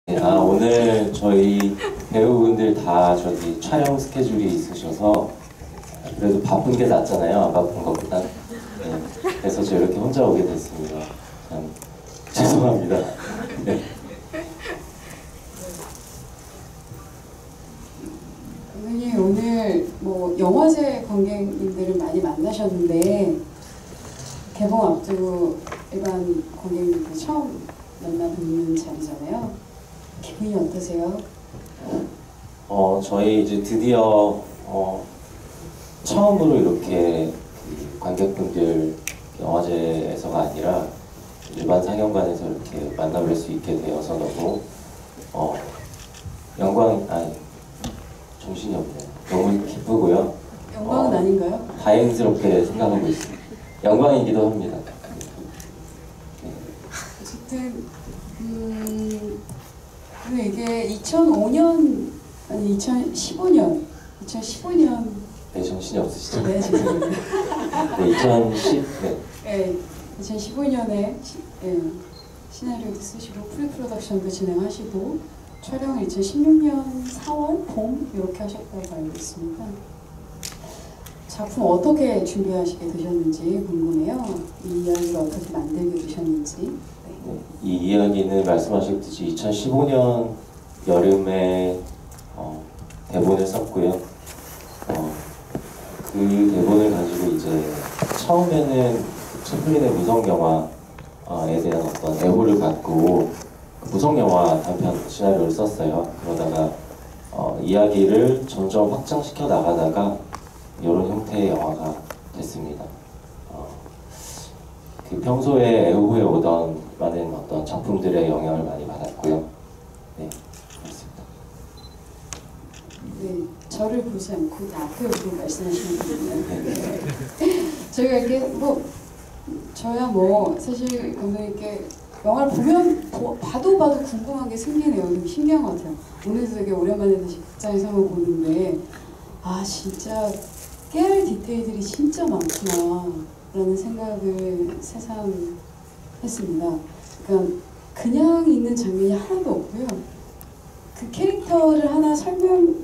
오늘 저희 배우분들 다 저기 촬영 스케줄이 있으셔서 그래도 바쁜 게 낫잖아요. 안 바쁜 것보다. 네. 그래서 저 이렇게 혼자 오게 됐습니다. 참 죄송합니다. 네. 선생님 오늘 뭐 영화제 관객님들을 많이 만나셨는데 개봉 앞두고 일반 관객님들 처음 만나뵙는 자리잖아요. 기분이 어떠세요? 저희 이제 드디어 처음으로 이렇게 그 관객분들 영화제에서가 아니라 일반 상영관에서 이렇게 만나뵐 수 있게 되어서 너무 정신이 없네요. 너무 기쁘고요. 영광은 아닌가요? 다행스럽게 생각하고 있습니다. 영광이기도 합니다. 어쨌든 근데 이게 2005년 아니 2015년 네, 정신이 없으시죠? 네, 죄송합니다. 네, 2010, 네, 2015년에 시나리오도 쓰시고 프리프로덕션도 진행하시고 촬영을 2016년 4월, 봄 이렇게 하셨다고 알고 있습니다. 작품 어떻게 준비하시게 되셨는지 궁금해요. 이 이야기를 어떻게 만들게 되셨는지. 네. 이 이야기는 말씀하셨듯이 2015년 여름에 대본을 썼고요. 그 대본을 가지고 이제 처음에는 채플린의 무성 영화에 대한 어떤 애호를 갖고 무성 영화 단편 시나리오를 썼어요. 그러다가 이야기를 점점 확장시켜 나가다가 이런 형태의 영화가 됐습니다. 그 평소에 애호에 오던 많은 어떤 작품들의 영향을 많이 받았고요. 네, 그렇습니다. 네, 저를 보지 않고 앞에 보고 말씀하시는 거예요. 저희가 이렇게 저야 사실 감독님께 영화를 봐도 궁금한 게 생기네요. 너무 신기한 것 같아요. 오늘도 되게 오랜만에 다시 극장에서 한번 보는데 진짜 깨알 디테일들이 진짜 많구나 라는 생각을 새삼 했습니다. 그러니까 그냥 있는 장면이 하나도 없고요. 그 캐릭터를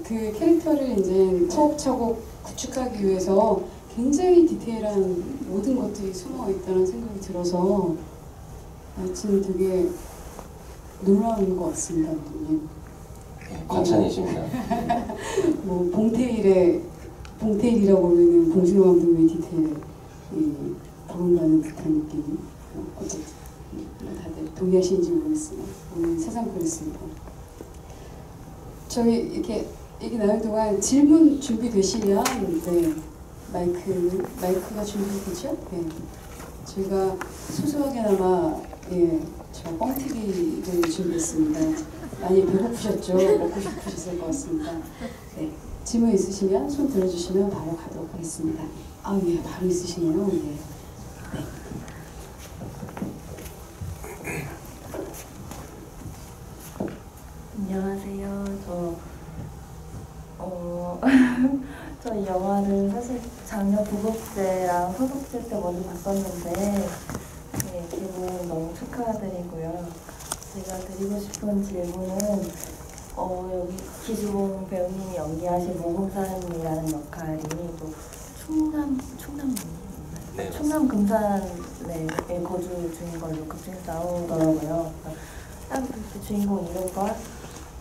그 캐릭터를 이제 차곡차곡 구축하기 위해서 굉장히 디테일한 모든 것들이 숨어 있다는 생각이 들어서 지금 되게 놀라운 것 같습니다. 네, 과찬이십니다. 봉테일이라고 하면은 봉준호 감독의 디테일에 버금가는 듯한 느낌. 어쨌든 다들 동의하시는지 모르겠으나 오늘 세상 그랬습니다. 저희 이렇게 얘기 나눌 동안 질문 준비되시면 마이크가 준비되죠? 네. 저희가 소소하게나마 저 뻥튀기를 준비했습니다. 많이 배고프셨죠? 먹고 싶으셨을 것 같습니다. 네. 질문 있으시면 손 들어주시면 바로 가도록 하겠습니다. 예, 바로 있으시네요. 네. 네. 안녕하세요. 저 이 영화를 사실 작년 부국제랑 서국제 때 먼저 봤었는데 개봉 너무 축하드리고요. 제가 드리고 싶은 질문은 여기 기주봉 배우님이 연기하신 모금산이라는 역할이 또 네, 충남 금산에 거주 중인 걸로 극중에서 나오더라고요. 딱 그 주인공 이름과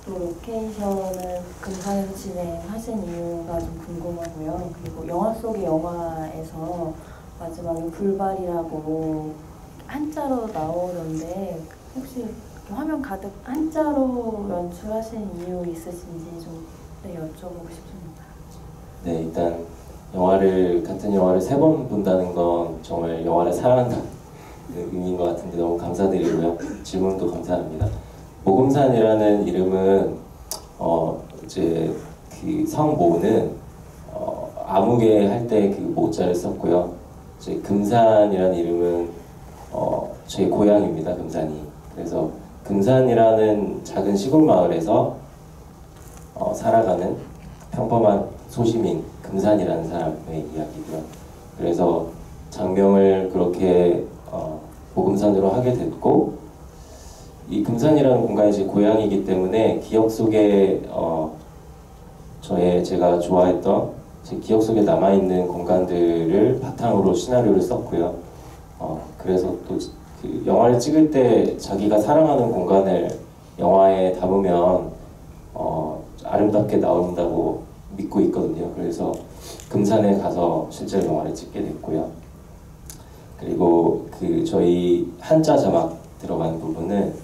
또 로케이션을 금산에서 진행하신 이유가 좀 궁금하고요. 그리고 영화 속의 영화에서 마지막에 불발이라고 한자로 나오는데 혹시 화면 가득 한자로 연출하신 이유 있으신지 좀 여쭤보고 싶습니다. 네, 일단 같은 영화를 3번 본다는 건 정말 영화를 사랑한다는 의미인 것 같은데 너무 감사드리고요. 질문도 감사합니다. 모금산이라는 이름은 이제 그 성모는 아무개 할 때 그 모자를 썼고요. 이제 금산이라는 이름은 제 고향입니다. 금산이. 그래서 금산이라는 작은 시골 마을에서 살아가는 평범한 소시민 금산이라는 사람의 이야기고요. 그래서 장명을 그렇게 모금산으로 하게 됐고 이 금산이라는 공간이 제 고향이기 때문에 기억 속에 제가 좋아했던 제 기억 속에 남아있는 공간들을 바탕으로 시나리오를 썼고요. 그래서 또 그 영화를 찍을 때 자기가 사랑하는 공간을 영화에 담으면 아름답게 나온다고 믿고 있거든요. 그래서 금산에 가서 실제로 영화를 찍게 됐고요. 그리고 그 저희 한자 자막 들어가는 부분은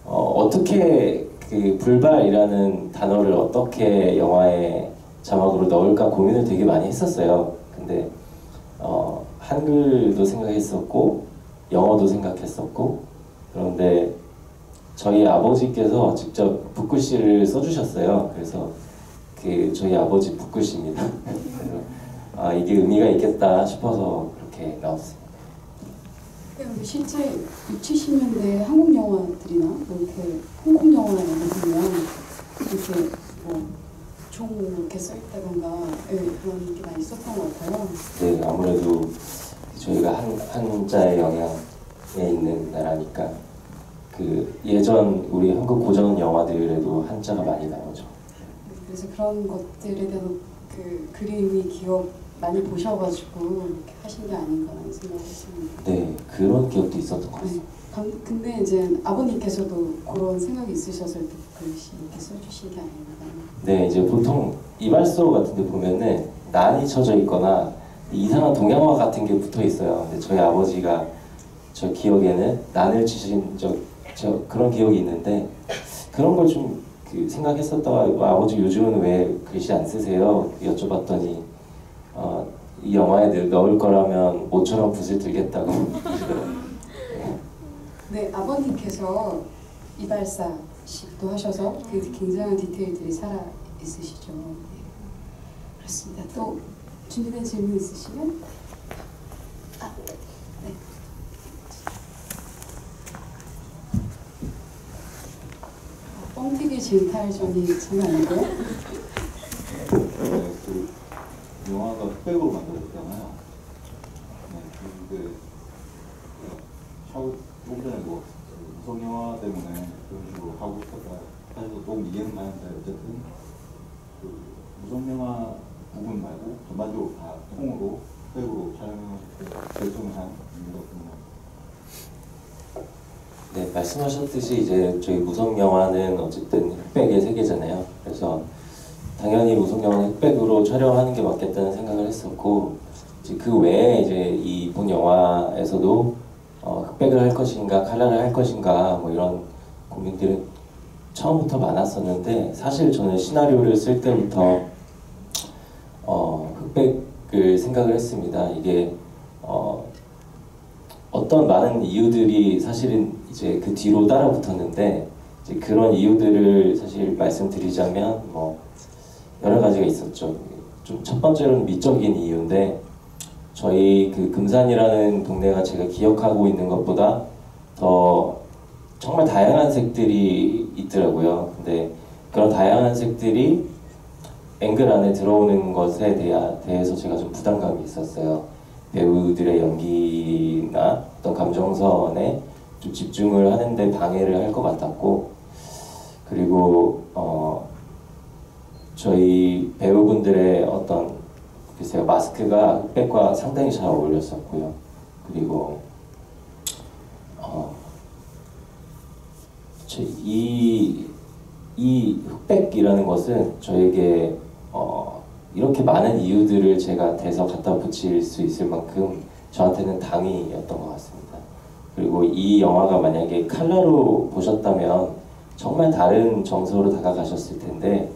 어떻게 그 불발이라는 단어를 어떻게 영화에 자막으로 넣을까 고민을 되게 많이 했었어요. 근데 한글도 생각했었고 영어도 생각했었고, 그런데 저희 아버지께서 직접 붓글씨를 써주셨어요. 그래서 그 저희 아버지 붓글씨입니다. 그래서 이게 의미가 있겠다 싶어서 그렇게 나왔습니다. 근데 실제 60, 70년대 한국 영화들이나 뭐 이렇게 홍콩 영화 이런 거 보면 이렇게 종 이렇게 써있다던가 그런 게 많이 있었던 것 같아요. 네, 아무래도 저희가 한자의 영향에 있는 나라니까 그 예전 우리 한국 고전 영화들에도 한자가 많이 나오죠. 그래서 그런 것들에 대한 그 그림이 기억 많이 보셔가지고 이렇게 하신 게 아닌가라는 생각을 했습니다. 네, 그런 기억도 있었던 것 같습니다. 네. 근데 이제 아버님께서도 그런 생각이 있으셨을 때 글씨 이렇게 써주신 게 아닌가. 네, 이제 보통 이발소 같은 데 보면은 난이 쳐져 있거나 이상한 동양화 같은 게 붙어 있어요. 근데 저희 아버지가 저 기억에는 난을 치신 그런 기억이 있는데, 그런 걸 좀 생각했었다가 아버지 요즘은 왜 글씨 안 쓰세요? 여쭤봤더니 이 영화에 넣을 거라면 모처럼 붓을 들겠다고. 네, 아버님께서 이발사식도 하셔서 그 굉장한 디테일들이 살아 있으시죠. 네. 그렇습니다. 또 준비된 질문 있으시면? 네. 뻥튀기 질탈전이 장난 아니고요. 네, 그 영화가 흑백으로 만들어졌잖아요. 네, 근데 샤워 조금 전에 무성 영화 때문에 그런 식으로 하고 싶었다. 사실 조금 이해는 가는데 어쨌든 그 무성 영화 부분 말고 전반적으로 다 통으로 흑백으로 촬영을 결정을 한 이유가 있습니다. 네, 말씀하셨듯이 이제 저희 무성 영화는 어쨌든 흑백의 세계잖아요. 그래서 당연히 무성 영화는 흑백으로 촬영하는 게 맞겠다는 생각을 했었고, 이제 그 외에 이제 이 본 영화에서도 흑백을 할 것인가 컬러를 할 것인가 뭐 이런 고민들은 처음부터 많았었는데, 사실 저는 시나리오를 쓸 때부터 흑백을 생각을 했습니다. 이게 어떤 많은 이유들이 사실은 이제 그 뒤로 따라 붙었는데, 이제 그런 이유들을 사실 말씀드리자면 뭐 여러 가지가 있었죠. 좀 첫 번째로는 미적인 이유인데, 저희 그 금산이라는 동네가 제가 기억하고 있는 것보다 더 정말 다양한 색들이 있더라고요. 근데 그런 다양한 색들이 앵글 안에 들어오는 것에 대해서 제가 좀 부담감이 있었어요. 배우들의 연기나 어떤 감정선에 좀 집중을 하는데 방해를 할 것 같았고, 그리고 저희 배우분들의 어떤 글쎄요, 마스크가 흑백과 상당히 잘 어울렸었고요. 그리고 이 흑백이라는 것은 저에게 이렇게 많은 이유들을 제가 대서 갖다 붙일 수 있을 만큼 저한테는 당위였던 것 같습니다. 그리고 이 영화가 만약에 컬러로 보셨다면 정말 다른 정서로 다가가셨을 텐데,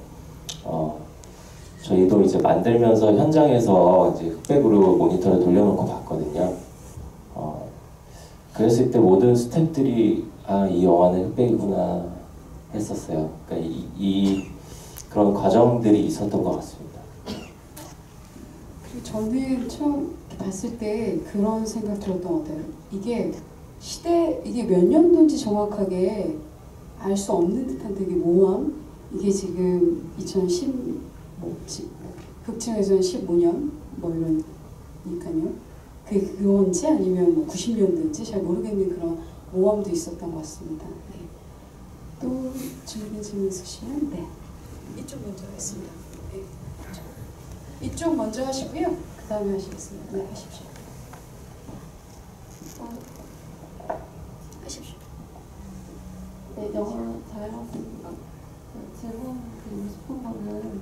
저희도 이제 만들면서 현장에서 이제 흑백으로 모니터를 돌려놓고 봤거든요. 그랬을 때 모든 스태프들이 이 영화는 흑백이구나 했었어요. 그러니까 그런 과정들이 있었던 것 같습니다. 그리고 저는 처음 봤을 때 그런 생각 들었던 것 같아요. 이게 몇 년도인지 정확하게 알 수 없는 듯한 되게 모호함. 이게 지금 2010 극중에서는 15년 뭐 이러니까요. 그건지 아니면 뭐 90년대인지 잘 모르겠는 그런 모험도 있었던 것 같습니다. 네. 또 준비된 질문 있으시면 네. 이쪽 먼저 하겠습니다. 네. 이쪽 먼저 하시고요. 그 다음에 하시겠습니다. 네, 하십시오. 하십시오. 네, 영어 잘 봤습니다. 질문 드리고 싶은 거는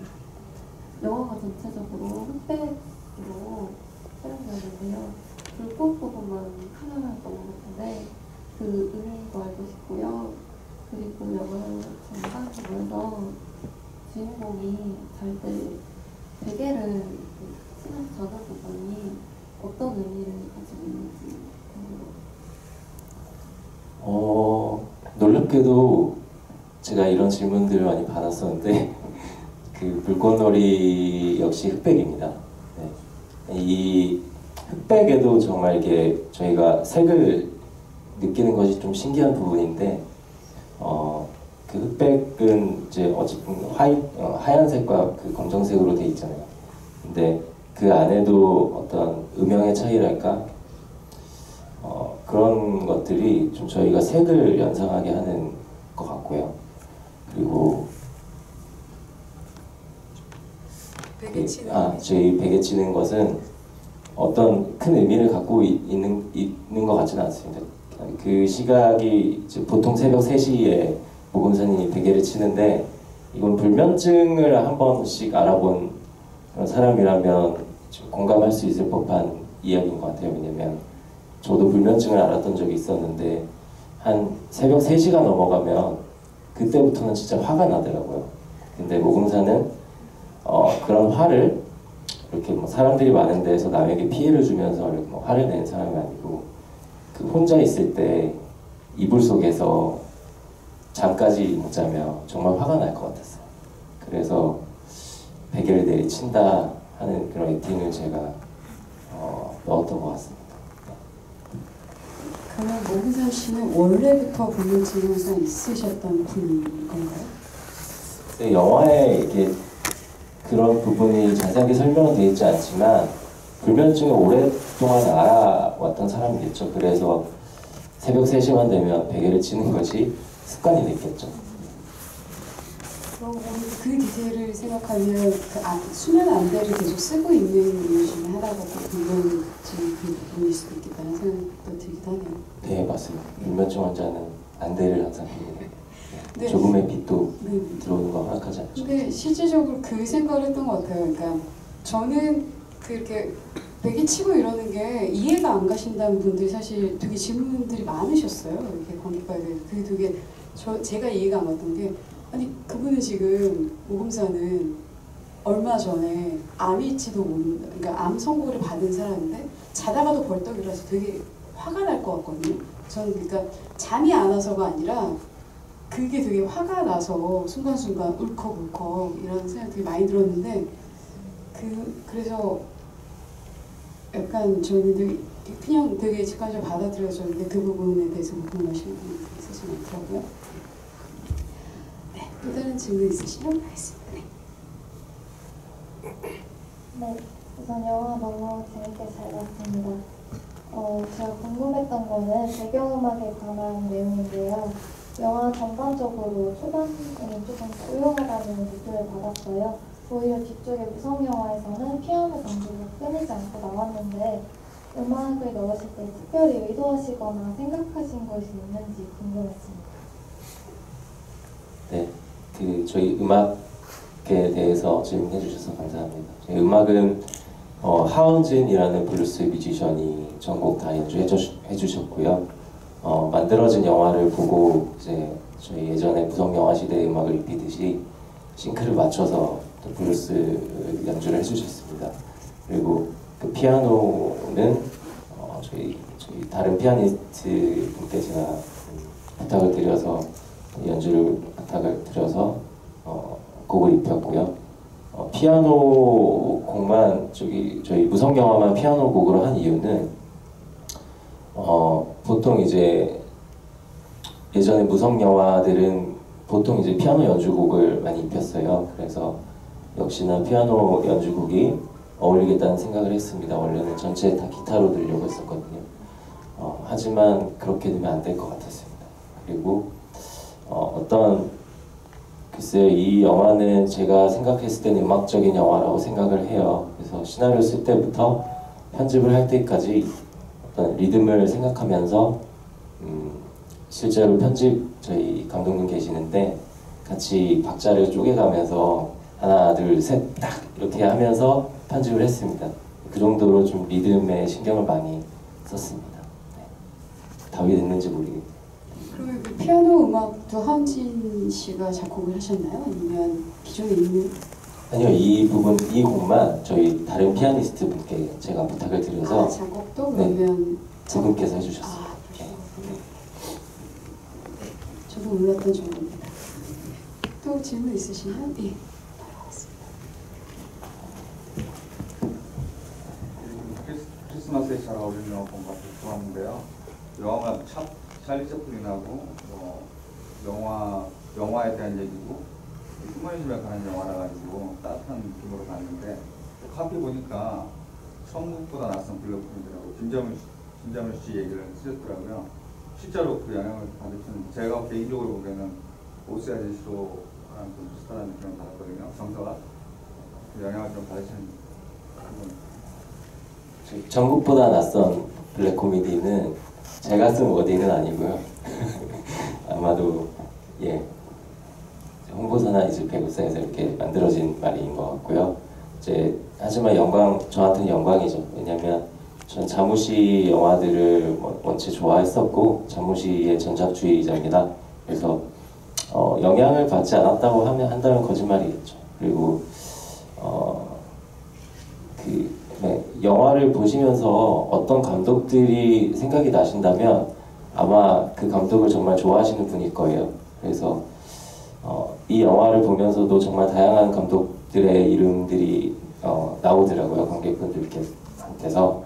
영화가 전체적으로 흑백으로 촬영되는데요. 불꽃 부분만 카메라였던 것 같은데 그 의미도 알고 싶고요. 그리고 영화 전반적으로 주인공이 잘 때 베개를 치는 저는 부분이 어떤 의미를 가지고 있는지 궁금해요. 놀랍게도 제가 이런 질문들을 많이 받았었는데 그 불꽃놀이 역시 흑백입니다. 네. 이 흑백에도 정말 이게 저희가 색을 느끼는 것이 좀 신기한 부분인데 그 흑백은 이제 어쨌든 하얀색과 그 검정색으로 돼 있잖아요. 근데 그 안에도 어떤 음영의 차이랄까 그런 것들이 좀 저희가 색을 연상하게 하는 것 같고요. 그리고 저희 베개 치는 것은 어떤 큰 의미를 갖고 있는 것 같지는 않습니다. 그 시각이 이제 보통 새벽 3시에 모금사님이 베개를 치는데 이건 불면증을 한 번씩 알아본 그런 사람이라면 좀 공감할 수 있을 법한 이야기인 것 같아요. 왜냐면 저도 불면증을 앓았던 적이 있었는데 한 새벽 3시가 넘어가면 그때부터는 진짜 화가 나더라고요. 근데 모금사는 그런 화를 이렇게 뭐 사람들이 많은 데에서 남에게 피해를 주면서 이렇게 뭐 화를 내는 사람이 아니고 그 혼자 있을 때 이불 속에서 잠까지 못 자면 정말 화가 날 것 같았어요. 그래서 베개를 내리친다 하는 그런 액팅을 제가 넣었던 것 같습니다. 그러면 모금산 씨는 원래부터 불면증이 항상 있으셨던 분인 건가요? 네, 영화에 이게 그런 부분이 자세하게 설명은 되어 있지 않지만 불면증을 오랫동안 알아왔던 사람이겠죠. 그래서 새벽 3시만 되면 베개를 치는 것이 습관이 됐겠죠. 그럼 그 디테일을 생각하면 수면 안대를 계속 쓰고 있는 이유 중에 하나가 불면증 부분일 수도 있겠다는 생각도 들기도 하네요. 네, 맞습니다. 불면증 환자는 안대를 항상 씁니다. 네. 조금의 빛도 네. 들어오는 거 허락하지 않죠. 근데 실질적으로 그 생각을 했던 것 같아요. 그러니까 저는 그렇게 베개 치고 이러는 게 이해가 안 가신다는 분들이 사실 되게 질문들이 많으셨어요. 이렇게 관객과에 그게 되게 제가 이해가 안 갔던 게 아니 그분은 지금 모금사는 얼마 전에 암일지도 모르는 그러니까 암 선고를 받은 사람인데 자다가도 벌떡 일어나서 되게 화가 날 것 같거든요. 저는 그러니까 잠이 안 와서가 아니라 그게 되게 화가 나서 순간순간 울컥울컥 이런 생각이 되게 많이 들었는데 그래서 약간 저는 되게 그냥 되게 직관적으로 받아들여졌는데 그 부분에 대해서 궁금하시는 분이 사실 많더라고요. 네, 또 다른 질문 있으시면 하겠습니다. 네, 우선 영화 너무 재밌게 잘 봤습니다. 제가 궁금했던 거는 배경음악에 관한 내용인데요. 영화 전반적으로 초반에는 조금 조용하다는 느낌을 받았어요. 오히려 뒤쪽에 무성영화에서는 피아노 연주가 끊이지 않고 나왔는데 음악을 넣으실 때 특별히 의도하시거나 생각하신 것이 있는지 궁금했습니다. 네, 저희 음악에 대해서 질문해 주셔서 감사합니다. 저희 음악은 하은진이라는 블루스 뮤지션이 전곡 다 연주해 주셨고요. 만들어진 영화를 보고 이제 저희 예전에 무성영화 시대의 음악을 입히듯이 싱크를 맞춰서 또 블루스 연주를 해주셨습니다. 그리고 그 피아노는 저희 다른 피아니스트 분께 제가 부탁을 드려서 연주를 부탁을 드려서 곡을 입혔고요. 피아노 곡만 저희 무성영화만 피아노 곡으로 한 이유는 보통 이제 예전에 무성영화들은 보통 이제 피아노 연주곡을 많이 입혔어요. 그래서 역시나 피아노 연주곡이 어울리겠다는 생각을 했습니다. 원래는 전체 다 기타로 들려고 했었거든요. 하지만 그렇게 되면 안 될 것 같았습니다. 그리고 어떤 글쎄요, 이 영화는 제가 생각했을 때는 음악적인 영화라고 생각을 해요. 그래서 시나리오 쓸 때부터 편집을 할 때까지 어떤 리듬을 생각하면서 실제로 편집 저희 감독님 계시는데 같이 박자를 쪼개가면서 하나 둘 셋 딱 이렇게 하면서 편집을 했습니다. 그 정도로 좀 리듬에 신경을 많이 썼습니다. 네. 답이 됐는지 모르겠네요. 그러면 그 피아노 음악도 하은진 씨가 작곡을 하셨나요? 아니면 기존에 있는? 아니요, 이 부분, 이 곡만 저희 다른 피아니스트 분께 제가 부탁을 드려서 작곡도 네. 그러면 그분께서 해주셨어요. 그렇죠. 저도 몰랐던 정보입니다. 또 질문 있으시면 예, 바로 하겠습니다. 크리스마스에 잘 어울리는 영화 본 것 같아서 좋았는데요. 영화가 찰리 채플린하고 영화에 대한 얘기고 휴머니즘에 관한 영화라 가지고 따뜻한 느낌으로 봤는데 카피 보니까 천국보다 낯선 블랙홈이라고 김자문 씨 얘기를 쓰셨더라고요. 실제로 그 영향을 받으신 제가 개인적으로 보기에는 오스 아저씨로랑 좀 비슷한 느낌을 받았거든요. 정서가 그 영향을 좀 받으신 부분. 전국보다 낯선 블랙 코미디는 제가 쓴 워딩은 아니고요. 아마도 예 홍보사나 이제 배구사에서 이렇게 만들어진 말인 것 같고요. 이제 하지만 저한테는 영광이죠. 왜냐하면 전 자무시 영화들을 원체 좋아했었고 자무시의 전작주의자입니다. 그래서 영향을 받지 않았다고 한다면 거짓말이겠죠. 그리고 영화를 보시면서 어떤 감독들이 생각이 나신다면 아마 그 감독을 정말 좋아하시는 분일 거예요. 그래서 이 영화를 보면서도 정말 다양한 감독들의 이름들이 나오더라고요. 관객분들께서. 그래서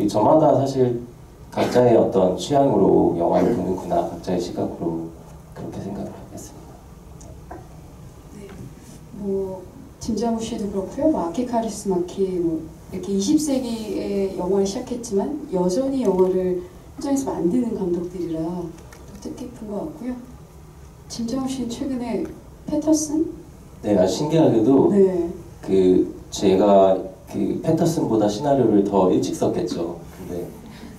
저마다 사실 각자의 어떤 취향으로 영화를 보는구나, 각자의 시각으로 그렇게 생각을 했습니다. 네, 뭐 김자무 씨도 그렇고요. 아키 카리스마키 이렇게 20세기에 영화를 시작했지만 여전히 영화를 현장에서 만드는 감독들이라 뜻깊은 것 같고요. 김자무 씨는 최근에 패터슨? 네, 아주 신기하게도 네. 제가 패터슨보다 시나리오를 더 일찍 썼겠죠. 근데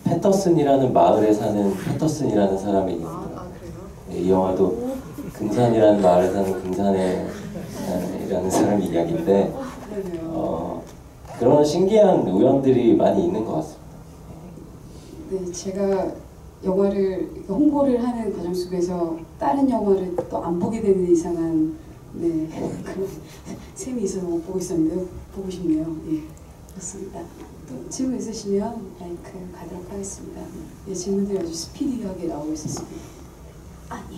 패터슨이라는 마을에 사는 패터슨이라는 사람이 있는데요. 그래요? 네, 이 영화도 금산이라는 마을에 사는 금산이라는 사람 이야기인데 그런 신기한 우연들이 많이 있는 것 같습니다. 네, 제가 영화를 홍보를 하는 과정 속에서 다른 영화를 또 안 보게 되는 이상한 그런 셈이 있어서 못 보고 있었는데요. 보고 싶네요. 예, 그렇습니다. 또 질문 있으시면 마이크 가도록 하겠습니다. 예, 질문들이 아주 스피디하게 나오고 있었습니다. 예.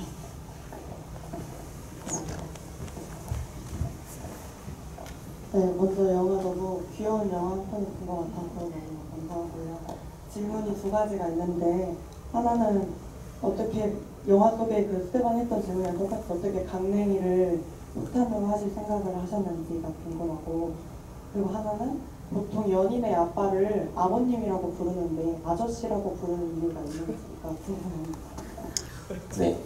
네, 먼저 영화 너무 귀여운 영화 한 편 본 것 같아서 너무 감사하고요. 질문이 두 가지가 있는데 하나는 어떻게 영화 속에 그 스테반 했던 질문이랑 똑같이 어떻게 강냉이를 폭탄으로 하실 생각을 하셨는지가 궁금하고, 그리고 하나는 보통 연인의 아빠를 아버님이라고 부르는데 아저씨라고 부르는 이유가 있는지가 궁금합니다. 네,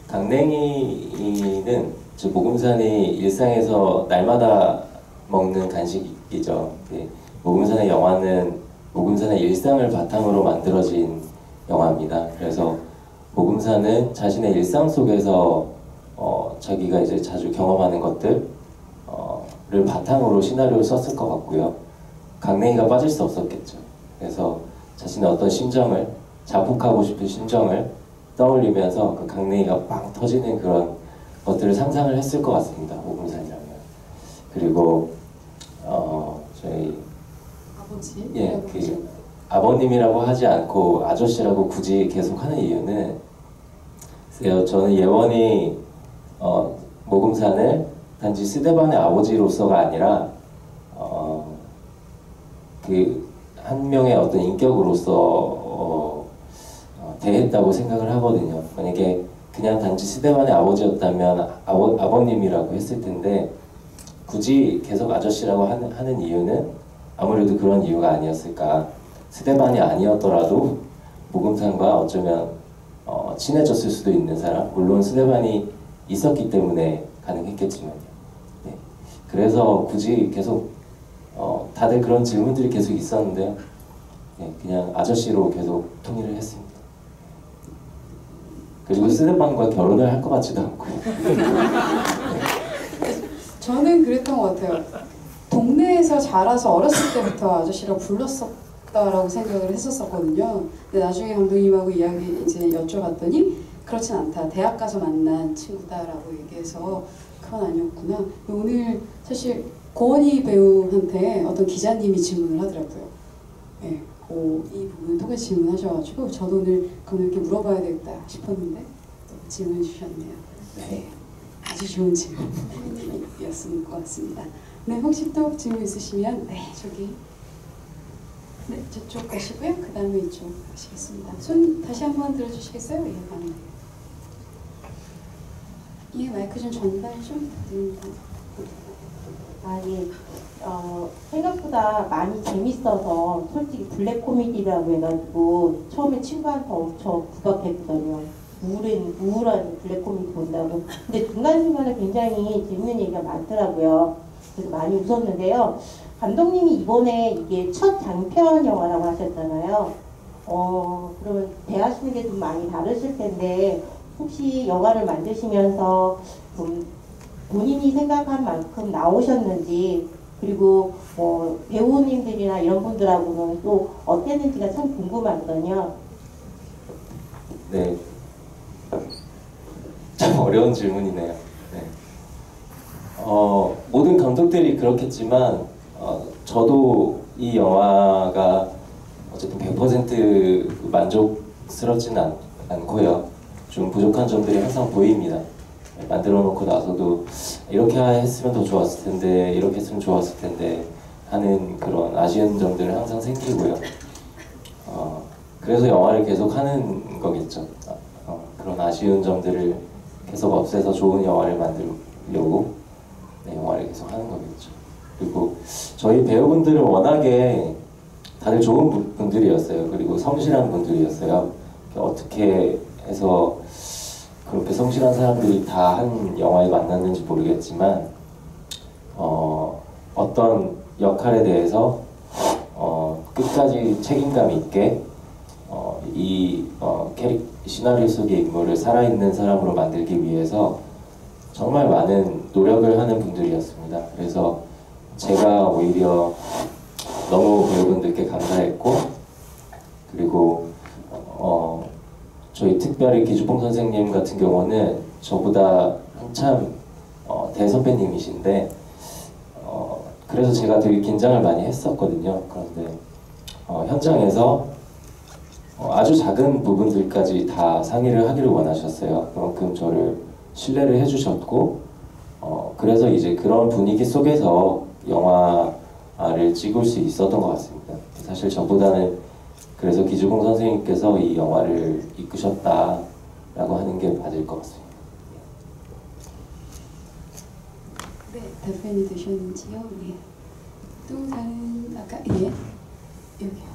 강냉이는 모금산이 일상에서 날마다 먹는 간식이죠. 모금산의 영화는 모금산의 일상을 바탕으로 만들어진 영화입니다. 그래서 모금산은 자신의 일상 속에서 자기가 이제 자주 경험하는 것들을 바탕으로 시나리오를 썼을 것 같고요. 강냉이가 빠질 수 없었겠죠. 그래서 자신의 어떤 심정을, 자폭하고 싶은 심정을 떠올리면서 그 강냉이가 빵 터지는 그런 것들을 상상을 했을 것 같습니다. 모금산이라면. 그리고 저희 아버지? 아버님이라고 하지 않고 아저씨라고 굳이 계속 하는 이유는 저는 예원이 모금산을 단지 스데반의 아버지로서가 아니라 한 명의 어떤 인격으로서 대했다고 생각을 하거든요. 만약에 그냥 단지 스데반의 아버지였다면 아버님이라고 했을 텐데 굳이 계속 아저씨라고 하는 이유는 아무래도 그런 이유가 아니었을까. 스데반이 아니었더라도 모금산과 어쩌면 친해졌을 수도 있는 사람, 물론 스테반이 있었기 때문에 가능했겠지만요. 네. 그래서 굳이 계속 다들 그런 질문들이 계속 있었는데요. 네, 그냥 아저씨로 계속 통일을 했습니다. 그리고 스테반과 결혼을 할 것 같지도 않고요. 저는 그랬던 것 같아요. 동네에서 자라서 어렸을 때부터 아저씨라고 불렀었다라고 생각을 했었거든요. 근데 나중에 감독님하고 이야기 이제 여쭤봤더니 그렇진 않다. 대학 가서 만난 친구다라고 얘기해서 그건 아니었구나. 오늘 사실 고은희 배우한테 어떤 기자님이 질문을 하더라고요. 네, 이 부분 통해서 질문하셔가지고 저도 오늘 감독님께 물어봐야 되겠다 싶었는데 또 질문해 주셨네요. 네, 아주 좋은 질문이었을 것 같습니다. 네, 혹시 또 질문 있으시면 네, 저기 네, 저쪽 가시고요. 그 다음에 이쪽 가시겠습니다. 손 다시 한번 들어주시겠어요? 예, 가능해요. 예, 마이크 좀 전달 좀 부탁드립니다. 예. 생각보다 많이 재밌어서 솔직히 블랙 코미디라고 해가지고 처음에 친구한테 엄청 부각했거든요. 우울한 블랙 코미디 본다고. 근데 중간중간에 굉장히 재밌는 얘기가 많더라고요. 그래서 많이 웃었는데요. 감독님이 이번에 이게 첫 장편 영화라고 하셨잖아요. 그러면 대하시는 게 좀 많이 다르실 텐데 혹시 영화를 만드시면서 좀 본인이 생각한 만큼 나오셨는지, 그리고 뭐 배우님들이나 이런 분들하고는 또 어땠는지가 참 궁금하거든요. 네, 참 어려운 질문이네요. 네. 모든 감독들이 그렇겠지만 저도 이 영화가 어쨌든 100% 만족스럽지는 않고요. 좀 부족한 점들이 항상 보입니다. 만들어 놓고 나서도 이렇게 했으면 더 좋았을 텐데, 이렇게 했으면 좋았을 텐데 하는 그런 아쉬운 점들은 항상 생기고요. 그래서 영화를 계속 하는 거겠죠. 그런 아쉬운 점들을 계속 없애서 좋은 영화를 만들려고 영화를 계속 하는 거겠죠. 그리고 저희 배우분들은 워낙에 다들 좋은 분들이었어요. 그리고 성실한 분들이었어요. 어떻게 해서 그렇게 성실한 사람들이 다 한 영화에 만났는지 모르겠지만 어떤 역할에 대해서 끝까지 책임감 있게 시나리오 속의 인물을 살아있는 사람으로 만들기 위해서 정말 많은 노력을 하는 분들이었습니다. 그래서 제가 오히려 너무 배우분들께 감사했고, 그리고 저희 특별히 기주봉 선생님 같은 경우는 저보다 한참 대선배님이신데 그래서 제가 되게 긴장을 많이 했었거든요. 그런데 현장에서 아주 작은 부분들까지 다 상의를 하기를 원하셨어요. 그만큼 저를 신뢰를 해주셨고 그래서 이제 그런 분위기 속에서 영화를 찍을 수 있었던 것 같습니다. 사실 저보다는 그래서 기주봉 선생님께서 이 영화를 이끄셨다라고 하는 게 맞을 것 같습니다. 네, 답변이 되셨는지요? 네. 또 다른 아까 예 여기요.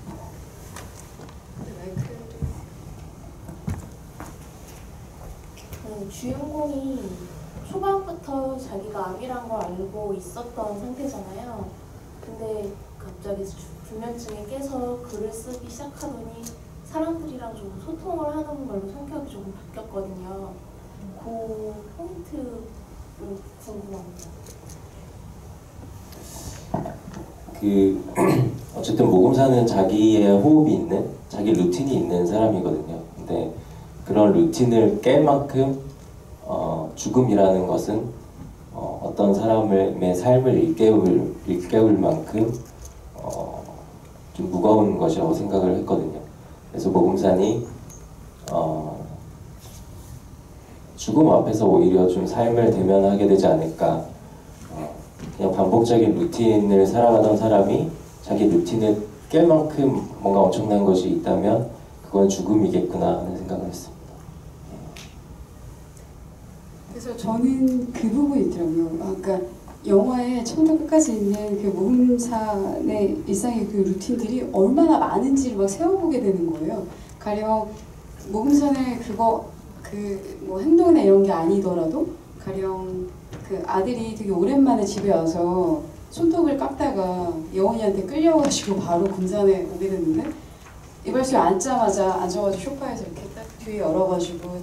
주인공이 초반부터 자기가 암이란 걸 알고 있었던 상태잖아요. 근데 갑자기 불면증에 깨서 글을 쓰기 시작하더니 사람들이랑 좀 소통을 하는 걸로 성격이 조금 바뀌었거든요. 그 포인트도 궁금합니다. 어쨌든 모금사는 자기의 호흡이 있는, 자기 루틴이 있는 사람이거든요. 근데 그런 루틴을 깰 만큼 죽음이라는 것은 어떤 사람의 삶을 일깨울 만큼 좀 무거운 것이라고 생각을 했거든요. 그래서 모금산이 죽음 앞에서 오히려 좀 삶을 대면하게 되지 않을까. 그냥 반복적인 루틴을 살아가던 사람이 자기 루틴을 깰 만큼 뭔가 엄청난 것이 있다면 그건 죽음이겠구나 하는 생각을 했습니다. 그래서 저는 그 부분이 있더라고요. 그러니까 영화에 처음부터 끝까지 있는 그 모금산의 일상의 그 루틴들이 얼마나 많은지를 막 세워보게 되는 거예요. 가령 모금산을 그거 뭐 행동이나 이런 게 아니더라도 가령 그 아들이 되게 오랜만에 집에 와서 손톱을 깎다가 여운이한테 끌려가지고 바로 금산에 오게 됐는데 이발소에 앉자마자 앉아가지고 소파에서 이렇게 딱 뒤에 열어가지고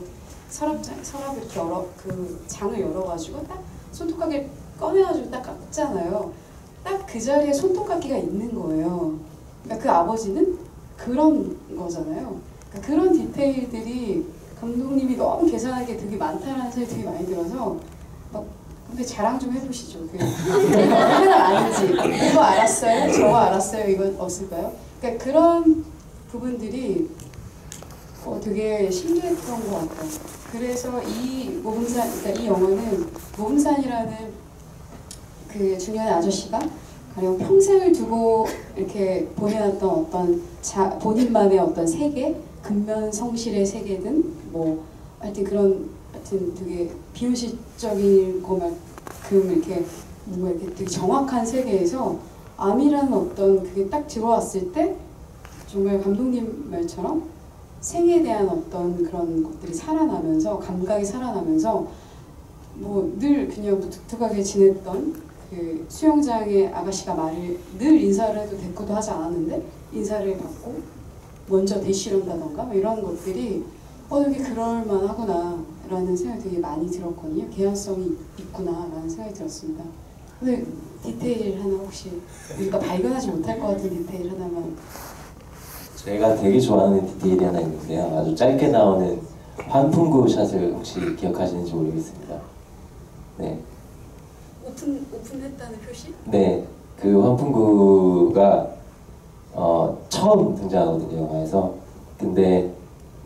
서랍을 이렇게 그 장을 열어가지고 딱 손톱깎이를 꺼내가지고 딱 깎잖아요. 딱 그 자리에 손톱깎이가 있는 거예요. 그러니까 그 아버지는 그런 거잖아요. 그러니까 그런 디테일들이 감독님이 너무 계산한 게 되게 많다는 생각이 되게 많이 들어서 막 근데 자랑 좀 해보시죠. 하나 아닌지 이거 알았어요? 저거 알았어요? 이거 없을까요? 그러니까 그런 부분들이 되게 신기했던 것 같아요. 그래서 이 모금산, 그러니까 이 영화는 모금산이라는 그 중년의 아저씨가 가령 평생을 두고 이렇게 보내왔던 어떤 본인만의 어떤 세계, 근면성실의 세계든 뭐 하여튼 그런 하여튼 되게 비현실적인 것만큼 이렇게 뭔가 이렇게 되게 정확한 세계에서 암이라는 어떤 그게 딱 들어왔을 때 정말 감독님 말처럼 생에 대한 어떤 그런 것들이 살아나면서 감각이 살아나면서 뭐 늘 그냥 무뚝뚝하게 지냈던 그 수영장의 아가씨가 말을 늘 인사를 해도 대꾸도 하지 않았는데 인사를 받고 먼저 대시를 한다던가 뭐 이런 것들이 되게 그럴만하구나 라는 생각이 되게 많이 들었거든요. 개연성이 있구나 라는 생각이 들었습니다. 근데 디테일 하나 혹시 우리가 발견하지 못할 것 같은 디테일 하나만. 제가 되게 좋아하는 디테일이 하나 있는데요. 아주 짧게 나오는 환풍구 샷을 혹시 기억하시는지 모르겠습니다. 네. 오픈했다는 표시? 네. 그 환풍구가 처음 등장하거든요, 영화에서. 근데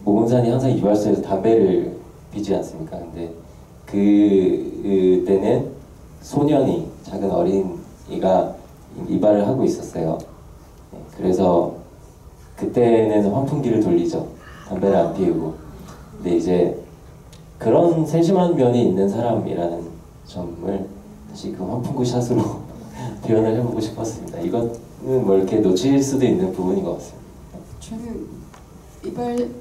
모금산이 항상 이발소에서 담배를 피지 않습니까? 근데 그때는 소년이, 작은 어린이가 이발을 하고 있었어요. 네, 그래서 그때는 환풍기를 돌리죠. 담배를 안 피우고. 근데 이제 그런 세심한 면이 있는 사람이라는 점을 다시 그 환풍구 샷으로 표현을 해보고 싶었습니다. 이거는 뭐 이렇게 놓칠 수도 있는 부분인 것 같습니다. 저는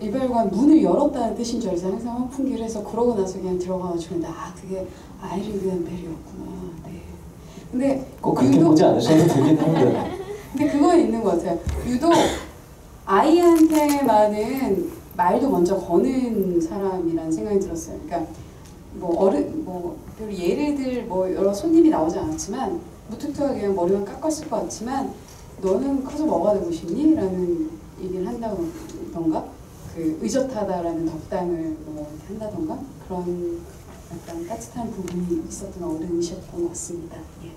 이발관 문을 열었다는 뜻인 줄 알았어요. 항상 환풍기를 해서 그러고 나서 그냥 들어가가지고 그게 아이를 위한 배려였구나. 네. 근데 꼭 그렇게 보지 않으셔도 되긴 합니다. 근데 그건 있는 것 같아요. 유독 아이한테만은 말도 먼저 거는 사람이라는 생각이 들었어요. 그러니까 별로 예를 들 여러 손님이 나오지 않았지만 무뚝뚝하게 그냥 머리만 깎았을 것 같지만 너는 커서 뭐가 되고 싶니? 라는 얘기를 한다던가 그 의젓하다라는 덕담을 뭐 한다던가 그런 약간 따뜻한 부분이 있었던 어른이셨던 것 같습니다. 예.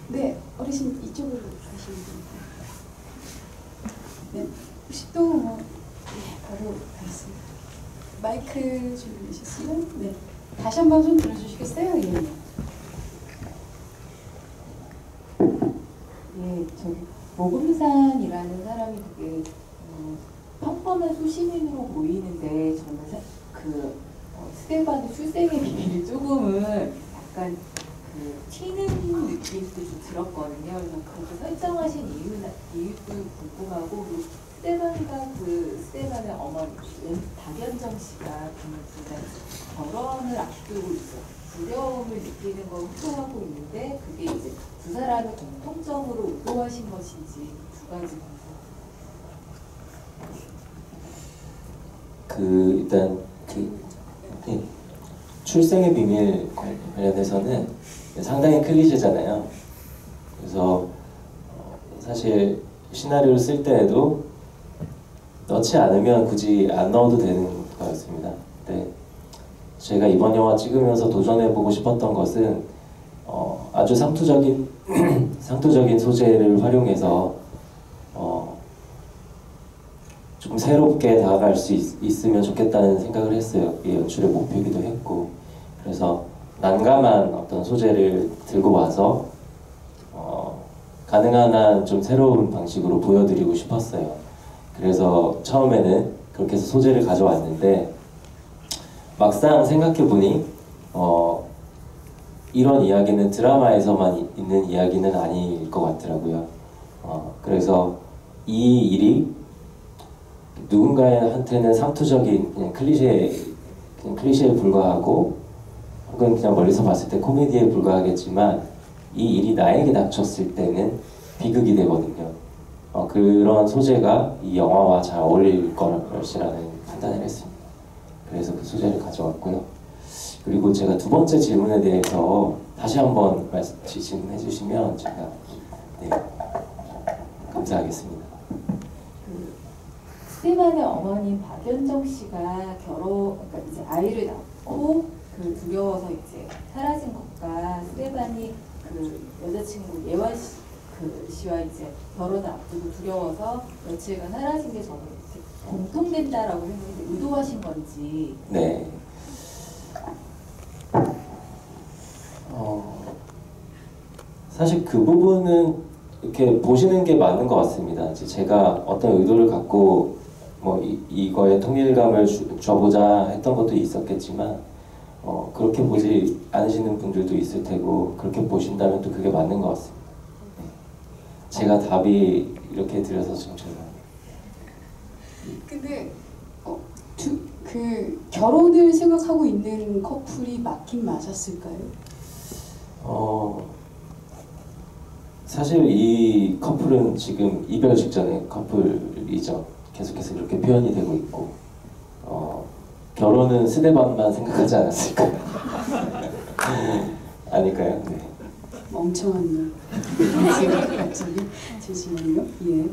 네, 어르신 이쪽으로 가시면 됩니다. 네, 혹시 또 바로 가겠습니다. 마이크 준비되셨어요? 네. 다시 한번 좀 들어주시겠어요? 예. 네, 저기 모금산이라는 사람이 되게 평범한 수시민으로 보이는데 저는 스테반의 출생의 비밀이 조금은 약간 튀는 느낌도 좀 들었거든요. 그래서 그렇게 설정하신 이유도 궁금하고 스테반의 어머니 박연정 씨가 결혼을 앞두고 있어요. 두려움을 느끼는 걸 호소하고 있는데 그게 이제 두 사람의 공통점으로 의도하신 것인지 두 가지 일단 출생의 비밀 관련해서는 상당히 클리셰잖아요. 그래서 사실 시나리오를 쓸 때에도 넣지 않으면 굳이 안 넣어도 되는 거였습니다. 근데 제가 이번 영화 찍으면서 도전해보고 싶었던 것은 아주 상투적인 소재를 활용해서 조금 새롭게 다가갈 수 있으면 좋겠다는 생각을 했어요. 이게 연출의 목표이기도 했고, 그래서 난감한 어떤 소재를 들고 와서 가능한 한 좀 새로운 방식으로 보여드리고 싶었어요. 그래서 처음에는 그렇게 해서 소재를 가져왔는데 막상 생각해보니 이런 이야기는 드라마에서만 있는 이야기는 아닐 것 같더라고요. 그래서 이 일이 누군가한테는 상투적인 그냥 클리셰에 불과하고 혹은 그냥 멀리서 봤을 때 코미디에 불과하겠지만 이 일이 나에게 닥쳤을 때는 비극이 되거든요. 그런 소재가 이 영화와 잘 어울릴 것이라는 판단을 했습니다. 그래서 그 소재를 가져왔고요. 그리고 제가 두 번째 질문에 대해서 다시 한번 질문해 주시면 제가 네, 감사하겠습니다. 스테반의 어머님 박연정 씨가 그러니까 이제 아이를 낳고 두려워서 이제 사라진 것과 스테반이 여자친구 예원 씨와 이제 결혼을 앞두고 두려워서 며칠간 사라진 게 저는 공통된다라고 생각했는데 의도하신 건지. 네. 사실 그 부분은 이렇게 보시는 게 맞는 것 같습니다. 이제 제가 어떤 의도를 갖고 뭐 이거에 통일감을 줘보자 했던 것도 있었겠지만 그렇게 보지 않으시는 분들도 있을 테고 그렇게 보신다면 또 그게 맞는 것 같습니다. 네. 제가 답이 이렇게 드려서 좀 죄송합니다. 근데 그 결혼을 생각하고 있는 커플이 맞긴 맞았을까요? 사실 이 커플은 지금 이별 직전의 커플이죠. 계속해서 이렇게 표현이 되고 있고 결혼은 스데반만 생각하지 않았을까요? 아닐까요? 네. 멍청한 년. 갑자기 잠시만요. 예.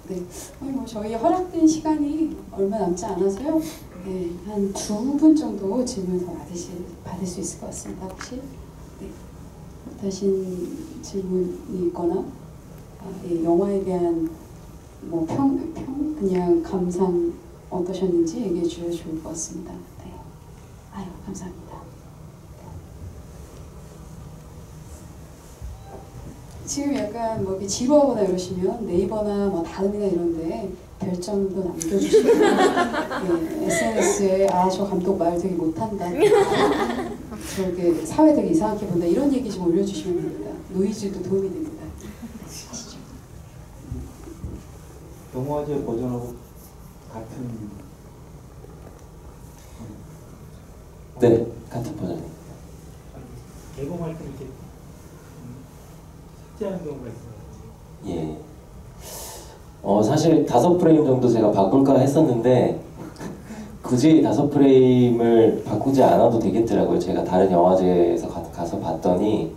네. 뭐 저희 허락된 시간이 얼마 남지 않아서요. 네, 한 2분 정도 질문 더 받을 수 있을 것 같습니다. 혹시 네. 다신 질문이 있거나 예, 영화에 대한 뭐 그냥 감상 어떠셨는지 얘기해 주셔도 좋을 것 같습니다. 네. 아유, 감사합니다. 지금 약간 뭐 이렇게 지루하거나 이러시면 네이버나 뭐 다음이나 이런데 별점도 남겨주시고 네, SNS에 저 감독 말 되게 못한다, 저게 사회 되게 이상하게 본다 이런 얘기 좀 올려주시면 됩니다. 노이즈도 도움이 됩니다. 아시죠? 영화제 버전하고 같은 네, 같은 버전입니다. 개봉할 때 이렇게 삭제하는 경우가 있어요. 예. 사실 5프레임 정도 제가 바꿀까 했었는데 굳이 5프레임을 바꾸지 않아도 되겠더라고요. 제가 다른 영화제에서 가서 봤더니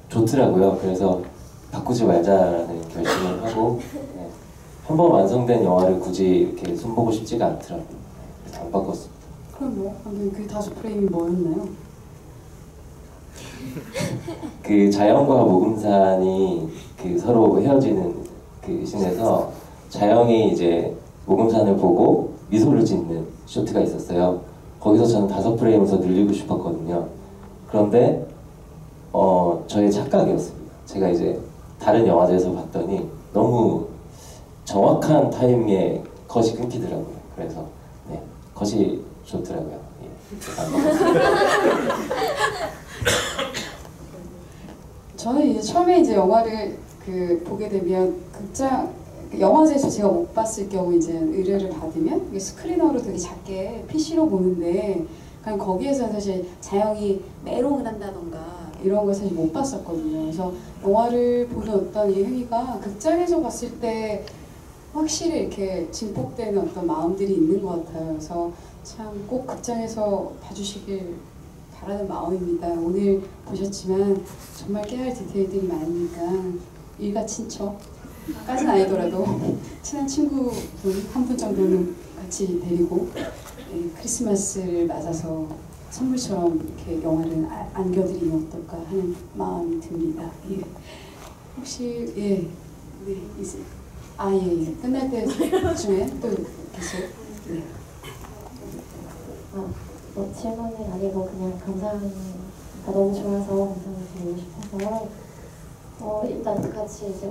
좋더라고요. 그래서 바꾸지 말자라는 결심을 하고 네. 한번 완성된 영화를 굳이 이렇게 손보고 싶지가 않더라고요. 그래서 안 바꿨습니다. 그럼 뭐 방금 그 5프레임이 뭐였나요? 그 자영과 모금산이 서로 헤어지는 그 씬에서 자영이 이제 모금산을 보고 미소를 짓는 쇼트가 있었어요. 거기서 저는 5프레임을 더 늘리고 싶었거든요. 그런데 저의 착각이었습니다. 제가 이제 다른 영화제에서 봤더니 너무 정확한 타이밍에 컷이 끊기더라고요. 그래서 네, 컷이 좋더라고요. 예. 저는 이제 처음에 이제 영화를 보게 되면 영화제에서 제가 못 봤을 경우 이제 의뢰를 받으면 이게 스크리너로 되게 작게 PC로 보는데 그냥 거기에서 사실 자영이 메롱을 한다던가 이런 걸 사실 못 봤었거든요. 그래서 영화를 보는 어떤 이 행위가 극장에서 봤을 때 확실히 이렇게 증폭되는 어떤 마음들이 있는 것 같아요. 그래서 참 꼭 극장에서 봐주시길 바라는 마음입니다. 오늘 보셨지만 정말 깨알 디테일들이 많으니까 일가 친척까지는 아니더라도 친한 친구분 한 분 정도는 같이 데리고 크리스마스를 맞아서 선물처럼 이렇게 영화를 안겨드리면 어떨까 하는 마음이 듭니다. 예. 혹시 네, 이제 예. 끝날 때쯤에 또 계속 네. 질문이 아니고 그냥 감사합니다. 너무 좋아서 감사를 드리고 싶어서 일단 같이 이제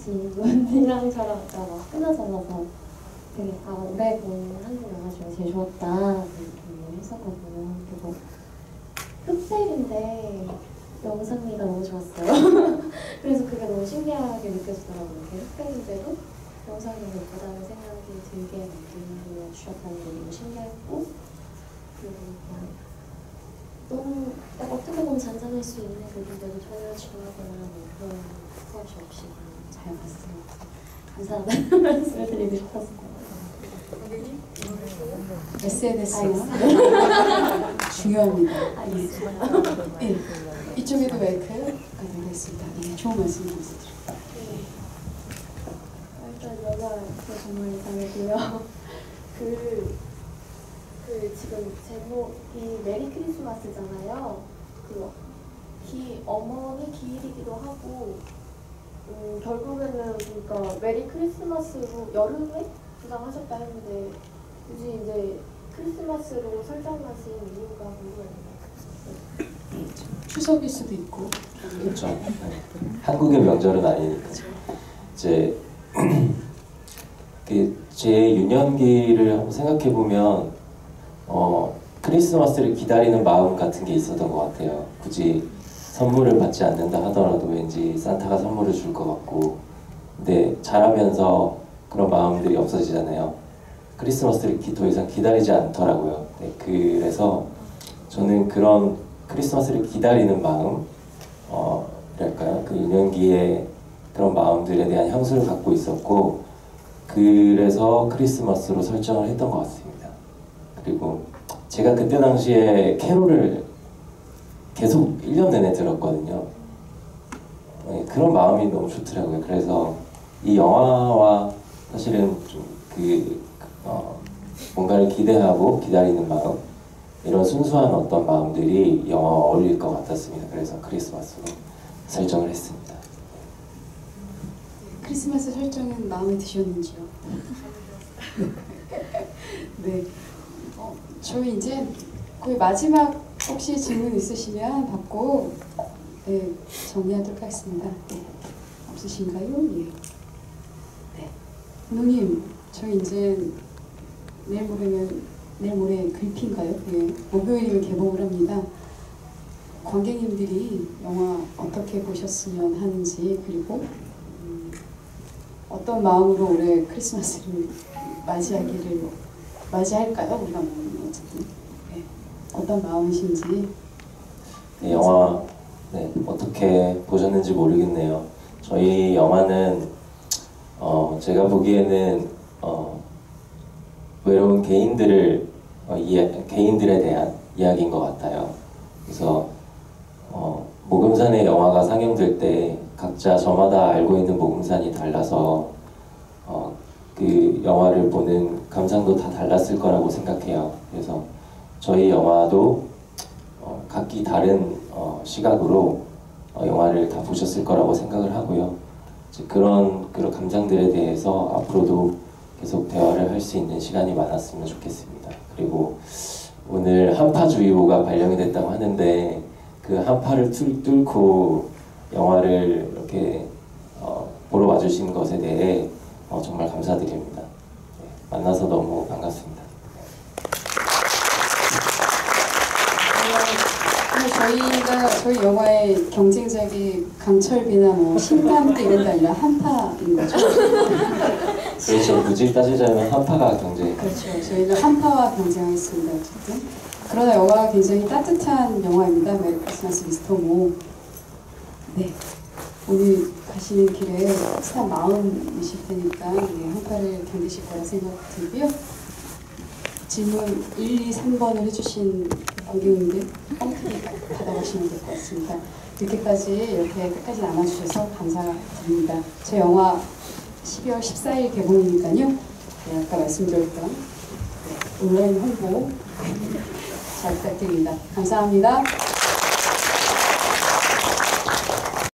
지문이랑 저랑 아까 막 끊어져서 되게 올해 본 한국 영화 중에 제일 좋았다 이렇게 했었거든요. 그리고 흑백인데 영상미가 너무 좋았어요. 그래서 그게 너무 신기하게 느껴지더라고요. 흑백인데도 정상인 것보다는 생각이 들게 만들어 주셨다는 게 너무 신기했고, 그리고 그냥 너무 어떻게 보면 잔잔할 수 있는 부분들도 전혀 중하거나 뭐 그런 것이 없이 잘 봤습니다. 감사하다는 말씀을 드리고 싶었습니다. SNS가 중요합니다. 알겠습니다. 예. 이쪽에도 마이크가 되겠습니다. 예, 좋은 말씀 감사드립니다. 일단 영화 정말 이상하고요. 지금 제목이 메리 크리스마스잖아요. 어머니 기일이기도 하고, 결국에는 그러니까 메리 크리스마스로 여름에 주장하셨다 했는데 굳이 이제 크리스마스로 설정하신 이유가 궁금해요. 추석일 수도 있고. 그렇죠. 네. 한국의 명절은 아니니까. 이제 제 유년기를 한번 생각해 보면 크리스마스를 기다리는 마음 같은 게 있었던 것 같아요. 굳이 선물을 받지 않는다 하더라도 왠지 산타가 선물을 줄 것 같고, 근데 자라면서 그런 마음들이 없어지잖아요. 크리스마스를 더 이상 기다리지 않더라고요. 네, 그래서 저는 그런 크리스마스를 기다리는 마음, 랄까요? 그 유년기에 그런 마음들에 대한 향수를 갖고 있었고, 그래서 크리스마스로 설정을 했던 것 같습니다. 그리고 제가 그때 당시에 캐롤을 계속 1년 내내 들었거든요. 네, 그런 마음이 너무 좋더라고요. 그래서 이 영화와 사실은 좀 뭔가를 기대하고 기다리는 마음, 이런 순수한 어떤 마음들이 영화와 어울릴 것 같았습니다. 그래서 크리스마스로 설정을 했습니다. 크리스마스 설정은 마음에 드셨는지요? 네. 저희 이제 거의 마지막 혹시 질문 있으시면 받고 네, 정리하도록 하겠습니다. 네. 없으신가요? 예. 네. 누님, 저희 이제 내일 모레 글피인가요? 예. 목요일이면 개봉을 합니다. 관객님들이 영화 어떻게 보셨으면 하는지, 그리고 어떤 마음으로 올해 크리스마스를 맞이할까요? 우리가 어쨌든 네. 어떤 마음이신지. 네, 영화 어떻게 보셨는지 모르겠네요. 저희 영화는 제가 보기에는 외로운 개인들에 대한 이야기인 것 같아요. 그래서 모금산의 영화가 상영될 때 각자 저마다 알고 있는 모금산이 달라서 그 영화를 보는 감상도 다 달랐을 거라고 생각해요. 그래서 저희 영화도 각기 다른 시각으로 영화를 다 보셨을 거라고 생각을 하고요. 그런 감상들에 대해서 앞으로도 계속 대화를 할 수 있는 시간이 많았으면 좋겠습니다. 그리고 오늘 한파주의보가 발령이 됐다고 하는데 그 한파를 뚫고 영화를 이렇게 보러 와주신 것에 대해 정말 감사드립니다. 네, 만나서 너무 반갑습니다. 저희 영화의 경쟁작이 강철비나 뭐 신감대 이런 게 아니라 한파인 거죠. 그렇죠. 굳이 따지자면 한파가 경쟁. 그렇죠. 저희는 한파와 경쟁하겠습니다. 어쨌든. 그러나 영화가 굉장히 따뜻한 영화입니다. 메리 크리스마스 미스터 모. 네. 오늘 가시는 길에 따뜻한 마음이실 테니까 한파를 견디실 거라 생각 들고요. 질문 1, 2, 3번을 해주신 관객님들 뻥크리 받아가시면 될 것 같습니다. 이렇게 끝까지 남아주셔서 감사드립니다. 제 영화 12월 14일 개봉이니까요. 네, 아까 말씀드렸던 온라인 홍보 잘 부탁드립니다. 감사합니다.